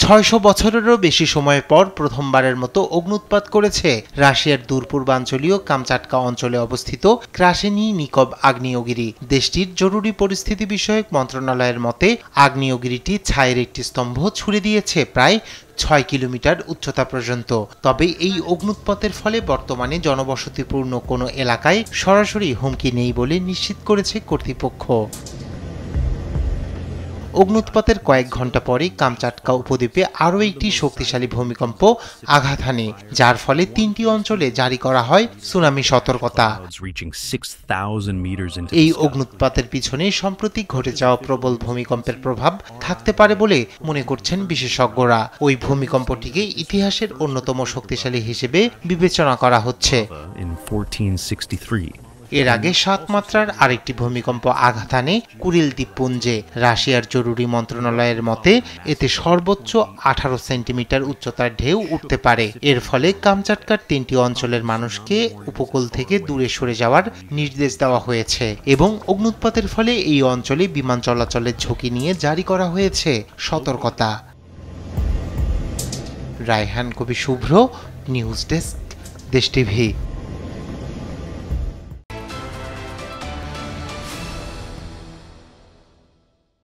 ৬০০ বছরেরও বেশি সময় পর প্রথমবারের মতো অগ্ন্যুৎপাত করেছে রাশিয়ার দূর-পূর্বাঞ্চলীয় কামচাটকা অঞ্চলে অবস্থিত ক্রাসেনি-নিকভ আগ্নেয়গিরি। দেশটির জরুরি পরিস্থিতি বিষয়ক মন্ত্রণালয়ের মতে, আগ্নেয়গিরিটি ছাইয়ের একটি স্তম্ভ ছুড়ে দিয়েছে প্রায় ৬ কিলোমিটার উচ্চতা পর্যন্ত। তবে এই অগ্ন্যুৎপাতের ফলে বর্তমানে জনবসতিপূর্ণ কোনো এলাকায় সরাসরি হুমকি নেই বলে নিশ্চিত করেছে কর্তৃপক্ষ। অগ্ন্যুৎপাতের কয়েক ঘন্টা পরে কামচাটকা উপদ্বীপে আরও একটি শক্তিশালী ভূমিকম্প আঘাত হানে, যার ফলে ৩টি অঞ্চলে জারি করা হয় সুনামি সতর্কতা। এই অগ্ন্যুৎপাতের পিছনে সম্প্রতি ঘটে যাওয়া প্রবল ভূমিকম্পের প্রভাব থাকতে পারে বলে মনে করছেন বিশেষজ্ঞরা। ওই ভূমিকম্পটিকে ইতিহাসের অন্যতম শক্তিশালী হিসেবে বিবেচনা করা হচ্ছে। এর আগে ৭ মাত্রার আরেকটি ভূমিকম্প আঘাত হানে কুরিল দ্বীপপুঞ্জে। রাশিয়ার জরুরি মন্ত্রণালয়ের মতে, এতে সর্বোচ্চ ১৮ সেন্টিমিটার উচ্চতার ঢেউ উঠতে পারে। এর ফলে কামচাটকার ৩টি অঞ্চলের মানুষকে উপকূল থেকে দূরে সরে যাওয়ার নির্দেশ দেওয়া হয়েছে এবং অগ্ন্যুৎপাতের ফলে এই অঞ্চলে বিমান চলাচলের ঝুঁকি নিয়ে জারি করা হয়েছে সতর্কতা। রায়হান কবি শুভ্র, নিউজ ডেস্ক, দেশ টিভি।